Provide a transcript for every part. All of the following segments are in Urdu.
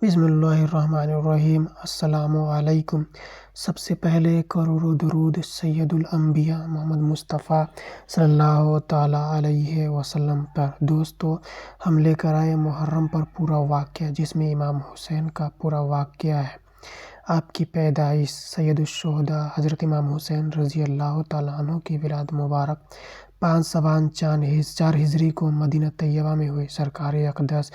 بسم اللہ الرحمن الرحیم۔ السلام علیکم۔ سب سے پہلے کروڑوں درود سید الانبیاء محمد مصطفیٰ صلی اللہ تعالیٰ علیہ وسلم پر۔ دوستو، ہم لے کر آئے محرم پر پورا واقعہ، جس میں امام حسین کا پورا واقعہ ہے۔ آپ کی پیدائش، سید الشہداء حضرت امام حسین رضی اللہ تعالیٰ عنہ کی ولادت مبارک 5 سوان 4 ہجری کو مدینہ طیبہ میں ہوئی۔ سرکار اقدس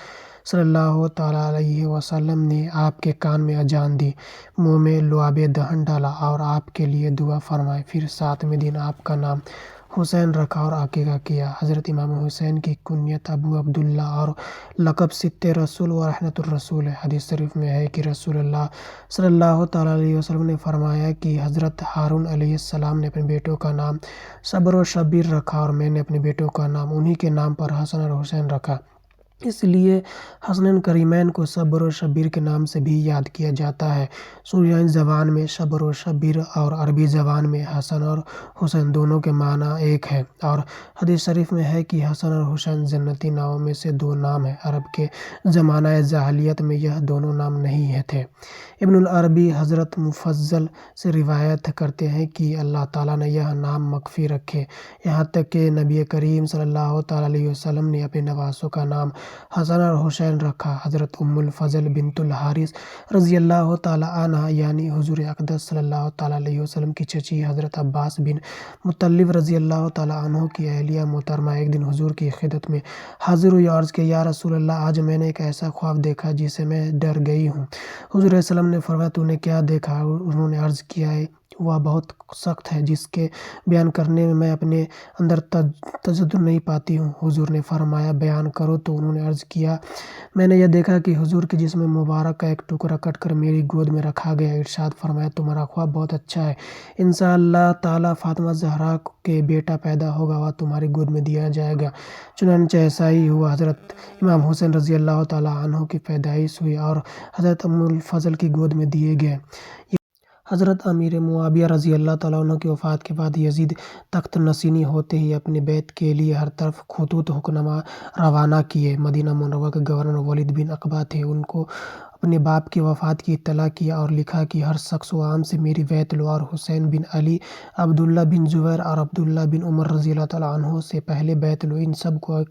صلی اللہ تعالیٰ علیہ وسلم نے آپ کے کان میں اذان دی، منہ میں لعاب دہن ڈالا اور آپ کے لیے دعا فرمائی۔ پھر 7ویں دن آپ کا نام حسین رکھا اور عقیقہ کیا۔ حضرت امام حسین کی کنیت ابو عبداللہ اور لقب ست رسول و رحمت الرسول ہے۔ حدیث شریف میں ہے کہ رسول اللہ صلی اللہ تعالیٰ علیہ وسلم نے فرمایا کہ حضرت ہارون علیہ السلام نے اپنے بیٹوں کا نام صبر و شبیر رکھا، اور میں نے اپنے بیٹوں کا نام انہی کے نام پر حسن اور حسین رکھا۔ اس لیے حسنین کریمین کو صبر و شبیر کے نام سے بھی یاد کیا جاتا ہے۔ سریانی زبان میں صبر و شبیر اور عربی زبان میں حسن اور حسین دونوں کے معنی ایک ہے، اور حدیث شریف میں ہے کہ حسن اور حسین جنتی ناموں میں سے 2 نام ہیں۔ عرب کے زمانہ جاہلیت میں یہ دونوں نام نہیں تھے۔ ابن العربی حضرت مفضل سے روایت کرتے ہیں کہ اللہ تعالیٰ نے یہ نام مخفی رکھے، یہاں تک کہ نبی کریم صلی اللہ تعالیٰ علیہ وسلم نے اپنے نواسوں کا نام حسن اور حسین رکھا۔ حضرت ام الفضل بنت الحارث رضی اللہ تعالیٰ عنہ یعنی حضور اقدس صلی اللہ تعالیٰ علیہ وسلم کی چچی حضرت عباس بن مطلب رضی اللہ تعالیٰ عنہ کی اہلیہ محترمہ ایک دن حضور کی خدمت میں حاضر ہوئی، عرض کی یا رسول اللہ، آج میں نے ایک ایسا خواب دیکھا جس سے میں ڈر گئی ہوں۔ حضور علیہ السلام نے فرمایا تو نے کیا دیکھا؟ انہوں نے عرض کیا وہ بہت سخت ہے، جس کے بیان کرنے میں اپنے اندر تجدد نہیں پاتی ہوں۔ حضور نے فرمایا بیان کرو، تو انہوں نے عرض کیا میں نے یہ دیکھا کہ حضور کے جسم مبارک کا ایک ٹکڑا کٹ کر میری گود میں رکھا گیا۔ ارشاد فرمایا تمہارا خواب بہت اچھا ہے، انشاءاللہ تعالیٰ فاطمہ زہرا کے بیٹا پیدا ہوگا، وہ تمہاری گود میں دیا جائے گا۔ چنانچہ ایسا ہی ہوا۔ حضرت امام حسین رضی اللہ تعالیٰ عنہ کی پیدائش ہوئی اور حضرت ام الفضل کی گود میں دیے گئے۔ حضرت امیر معاویہ رضی اللہ تعالیٰ عنہ کی وفات کے بعد یزید تخت نشینی ہوتے ہی اپنے بیعت کے لیے ہر طرف خطوط حکمراں روانہ کیے۔ مدینہ منورہ کے گورنر ولید بن عقبہ تھے، ان کو اپنے باپ کی وفات کی اطلاع کیا اور لکھا کہ ہر شخص و عام سے میری بیعت لو، اور حسین بن علی، عبداللہ بن زبیر اور عبداللہ بن عمر رضی اللہ تعالیٰ عنہ سے پہلے بیعت لو، ان سب کو ایک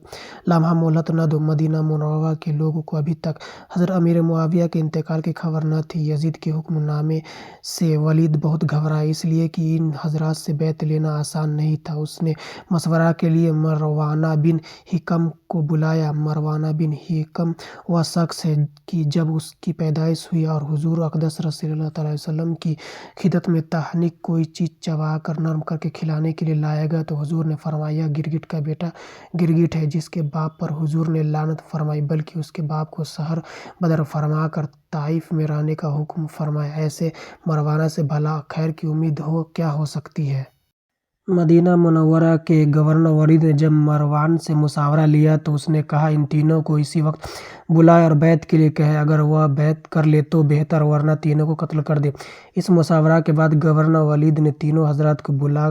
لمحہ مہلت نہ دو۔ مدینہ منورہ کے لوگوں کو ابھی تک حضرت امیر معاویہ کے انتقال کی خبر نہ تھی۔ یزید کے حکم نامے سے ولید بہت گھبرائے، اس لیے کہ ان حضرات سے بیعت لینا آسان نہیں تھا۔ اس نے مشورہ کے لیے مروانہ بن حکم کو بلایا۔ مروانہ بن حکم وہ شخص ہے کہ جب اس کی پیدائش ہوئی اور حضور اقدس صلی اللہ تعالیٰ علیہ وسلم کی خدمت میں تحنیک کوئی چیز چبا کر نرم کر کے کھلانے کے لیے لایا گیا تو حضور نے فرمایا گرگٹ کا بیٹا گرگٹ ہے، جس کے باپ پر حضور نے لعنت فرمائی، بلکہ اس کے باپ کو شہر بدر فرما کر طائف میں رہنے کا حکم فرمایا۔ ایسے مروانہ سے بھلا خیر کی امید کیا ہو سکتی ہے؟ مدینہ منورہ کے گورنر ولید نے جب مروان سے مشاورہ لیا تو اس نے کہا ان تینوں کو اسی وقت بلائے اور بیعت کے لیے کہے، اگر وہ بیعت کر لے تو بہتر، ورنہ تینوں کو قتل کر دے۔ اس مشاورہ کے بعد گورنر ولید نے تینوں حضرات کو بلا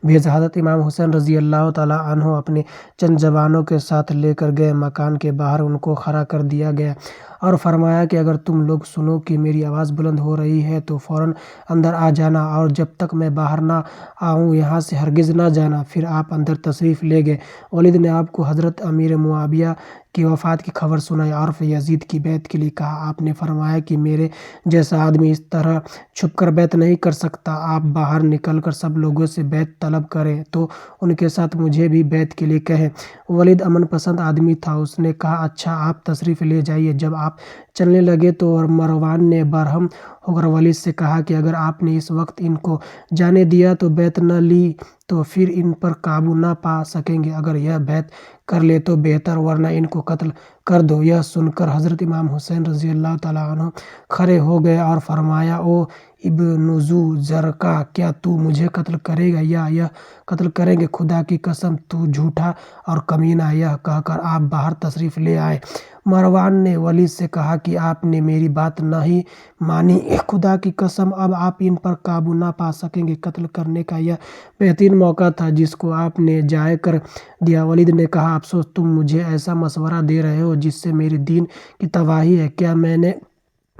بھیجا۔ حضرت امام حسین رضی اللہ تعالیٰ عنہ اپنے چند جوانوں کے ساتھ لے کر گئے۔ مکان کے باہر ان کو کھڑا کر دیا گیا اور فرمایا کہ اگر تم لوگ سنو کہ میری آواز بلند ہو رہی ہے تو فوراً اندر آ جانا، اور جب تک میں باہر نہ آؤں یہاں سے ہرگز نہ جانا۔ پھر آپ اندر تشریف لے گئے۔ ولید نے آپ کو حضرت امیر معاویہ کی وفات کی خبر سنائی اور پھر یزید کی بیعت کے لیے کہا۔ آپ نے فرمایا کہ میرے جیسا آدمی اس طرح چھپ کر بیعت نہیں کر سکتا، آپ باہر نکل کر سب لوگوں سے بیعت طلب کریں تو ان کے ساتھ مجھے بھی بیعت کے لیے کہیں۔ ولید امن پسند آدمی تھا، اس نے کہا اچھا، آپ تشریف لے جائیے۔ جب آپ چلنے لگے تو مروان نے برہم ہو کر ولید سے کہا کہ اگر آپ نے اس وقت ان کو جانے دیا تو بیعت نہ لی تو پھر ان پر قابو نہ پا سکیں گے، اگر یہ بیعت کر لے تو بہتر، ورنہ ان کو قتل کر دو۔ یہ سن کر حضرت امام حسین رضی اللہ تعالیٰ عنہ کھڑے ہو گئے اور فرمایا او ابن ذو زرقہ، کیا تو مجھے قتل کرے گا یا یہ قتل کریں گے؟ خدا کی قسم تو جھوٹا اور کمینہ ہے۔ یہ کہہ کر آپ باہر تشریف لے آئے۔ مروان نے ولید سے کہا کہ آپ نے میری بات نہیں مانی، خدا کی قسم اب آپ ان پر قابو نہ پا سکیں گے۔ قتل کرنے کا یہ بہترین موقع تھا جس کو آپ نے ضائع کر دیا۔ ولید نے کہا افسوس، تم مجھے ایسا مشورہ دے رہے ہو جس سے میرے دین کی تباہی ہے۔ کیا میں نے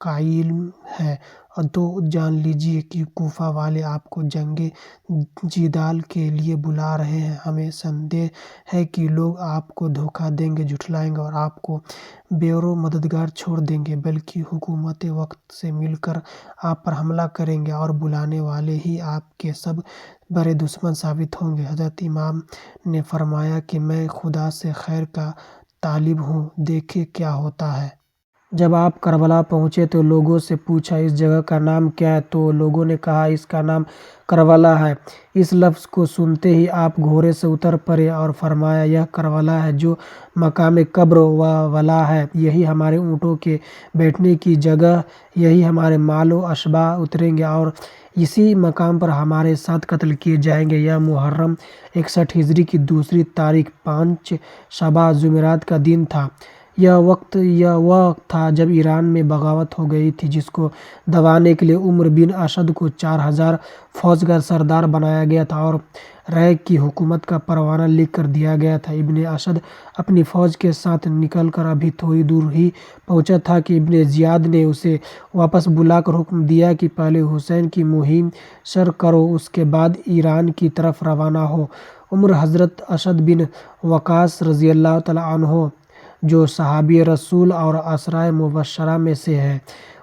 قائل ہیں، تو جان لیجیے کہ کوفہ والے آپ کو جنگ جدال کے لیے بلا رہے ہیں۔ ہمیں سندیہ ہے کہ لوگ آپ کو دھوکہ دیں گے، جھٹلائیں گے اور آپ کو بغیر مددگار چھوڑ دیں گے، بلکہ حکومتیں وقت سے مل کر آپ پر حملہ کریں گے اور بلانے والے ہی آپ کے سب بڑے دشمن ثابت ہوں گے۔ حضرت امام نے فرمایا کہ میں خدا سے خیر کا طالب ہوں، دیکھیں کیا ہوتا ہے۔ جب آپ کربلا پہنچے تو لوگوں سے پوچھا، اس جگہ کا نام کیا ہے؟ تو لوگوں نے کہا، اس کا نام کربلا ہے۔ اس لفظ کو سنتے ہی آپ گھوڑے سے اتر پڑے اور فرمایا، یہ کربلا ہے جو مقام قبر و ولا ہے، یہی ہمارے اونٹوں کے بیٹھنے کی جگہ، یہی ہمارے مال و اشباہ اتریں گے اور اسی مقام پر ہمارے ساتھ قتل کیے جائیں گے۔ یہ محرم 61 ہجری کی دوسری تاریخ 5 شعبہ جمعرات کا دن تھا۔ یہ وہ تھا جب ایران میں بغاوت ہو گئی تھی، جس کو دبانے کے لیے عمر بن اسد کو 4000 فوج کا سردار بنایا گیا تھا اور رائے کی حکومت کا پروانہ لکھ کر دیا گیا تھا۔ ابن اسد اپنی فوج کے ساتھ نکل کر ابھی تھوڑی دور ہی پہنچا تھا کہ ابن زیاد نے اسے واپس بلا کر حکم دیا کہ پہلے حسین کی مہم شروع کرو، اس کے بعد ایران کی طرف روانہ ہو۔ عمر حضرت اسد بن وقاص رضی اللہ تعالیٰ عنہ، جو صحابی رسول اور عشرہ مبشرہ میں سے ہیں،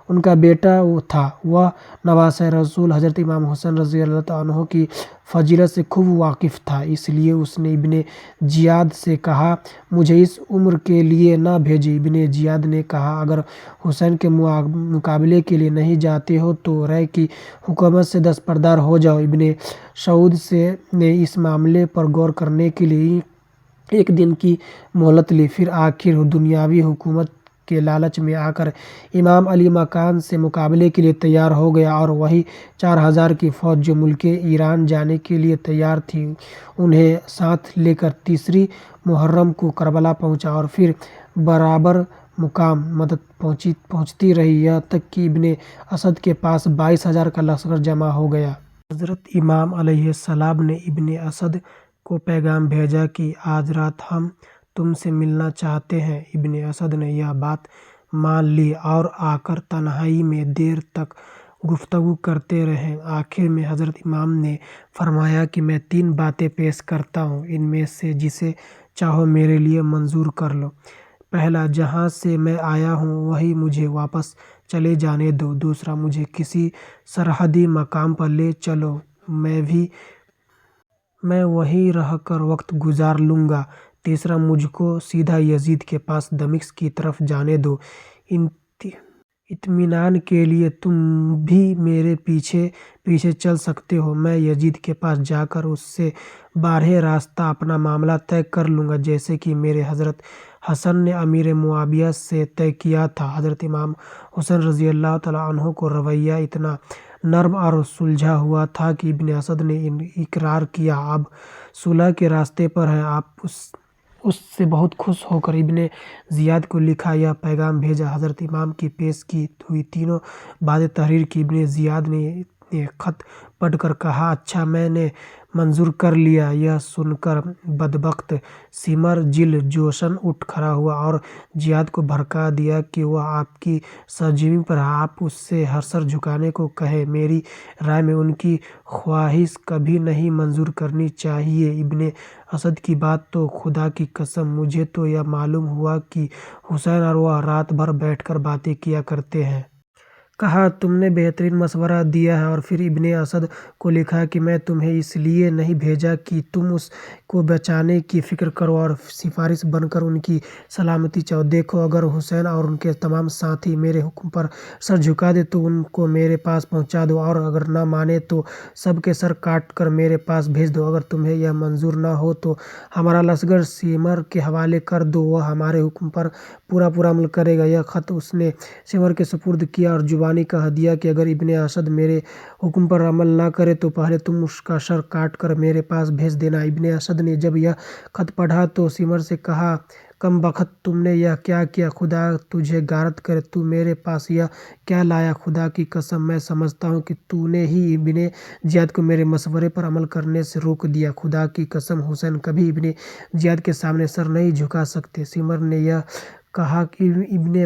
ان کا بیٹا تھا۔ وہ نواسہ رسول حضرت امام حسین رضی اللہ تعالیٰ عنہ کی فضیلت سے خوب واقف تھا، اس لیے اس نے ابن زیاد سے کہا، مجھے اس عمر کے لیے نہ بھیجیں۔ ابن زیاد نے کہا، اگر حسین کے مقابلے کے لیے نہیں جاتے ہو تو رائے کی حکومت سے دستبردار ہو جاؤ۔ ابن سعود نے اس معاملے پر غور کرنے کے لیے ایک دن کی مہلت لی، پھر آخر دنیاوی حکومت کے لالچ میں آ کر امام علی مکان سے مقابلے کے لیے تیار ہو گیا اور وہی 4000 کی فوج جو ملک ایران جانے کے لیے تیار تھی، انہیں ساتھ لے کر 3 محرم کو کربلا پہنچا اور پھر برابر مقام مدد پہنچتی رہی، یہاں تک کہ ابن اسد کے پاس 22000 کا لشکر جمع ہو گیا۔ حضرت امام علیہ السلام نے ابن اسد کو پیغام بھیجا کہ آج رات ہم تم سے ملنا چاہتے ہیں۔ ابن اسد نے یہ بات مان لی اور آ کر تنہائی میں دیر تک گفتگو کرتے رہے۔ آخر میں حضرت امام نے فرمایا کہ میں 3 باتیں پیش کرتا ہوں، ان میں سے جسے چاہو میرے لیے منظور کر لو۔ پہلا، جہاں سے میں آیا ہوں وہیں مجھے واپس چلے جانے دو۔ دوسرا، مجھے کسی سرحدی مقام پر لے چلو، میں وہیں رہ کر وقت گزار لوں گا۔ تیسرا، مجھ کو سیدھا یزید کے پاس دمشق کی طرف جانے دو۔ اطمینان کے لیے تم بھی میرے پیچھے پیچھے چل سکتے ہو، میں یزید کے پاس جا کر اس سے براہ راست اپنا معاملہ طے کر لوں گا، جیسے کہ میرے حضرت حسن نے امیر معاویہ سے طے کیا تھا۔ حضرت امام حسین رضی اللہ تعالیٰ عنہ کو رویہ اتنا نرم اور سلجھا ہوا تھا کہ ابن اسد نے اقرار کیا، اب صلح کے راستے پر ہیں۔ آپ اس سے بہت خوش ہو کر ابن زیاد کو لکھا یہ پیغام بھیجا۔ حضرت امام کی پیش کی ہوئی تینوں باتیں تحریر کی۔ ابن زیاد نے خط پڑھ کر کہا، اچھا، میں نے منظور کر لیا۔ یہ سن کر بدبخت سمر دل جوشن اٹھ کھڑا ہوا اور زیاد کو بھڑکا دیا کہ وہ آپ کی سرزمین پر ہے، آپ اس سے ہر سر جھکانے کو کہیں۔ میری رائے میں ان کی خواہش کبھی نہیں منظور کرنی چاہیے۔ ابن اسد کی بات تو خدا کی قسم، مجھے تو یہ معلوم ہوا کہ حسین اور وہ رات بھر بیٹھ کر باتیں کیا کرتے ہیں۔ کہا، تم نے بہترین مشورہ دیا ہے۔ اور پھر ابن اسد کو لکھا کہ میں تمہیں اس لیے نہیں بھیجا کہ تم اس کو بچانے کی فکر کرو اور سفارش بن کر ان کی سلامتی چاہو۔ دیکھو، اگر حسین اور ان کے تمام ساتھی میرے حکم پر سر جھکا دیں تو ان کو میرے پاس پہنچا دو، اور اگر نہ مانے تو سب کے سر کاٹ کر میرے پاس بھیج دو۔ اگر تمہیں یہ منظور نہ ہو تو ہمارا لشکر سمر کے حوالے کر دو، وہ ہمارے حکم پر پورا عمل کرے گا۔ یہ خط اس نے سمر کے سپرد کیا اور زبانی کہہ دیا کہ اگر ابن اسد میرے حکم پر عمل نہ کرے تو پہلے تم اس کا سر کاٹ کر میرے پاس بھیج دینا۔ ابن اسد نے جب یہ خط پڑھا تو سمر سے کہا، کم بخت، تم نے یہ کیا کیا؟ خدا تجھے غارت کرے، تو میرے پاس یہ کیا لایا؟ خدا کی قسم، میں سمجھتا ہوں کہ تو نے ہی ابن زیاد کو میرے مشورے پر عمل کرنے سے روک دیا۔ خدا کی قسم، حسین کبھی ابن زیاد کے سامنے سر نہیں جھکا سکتے۔ سمر نے یہ کہا کہ ابن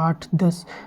8-10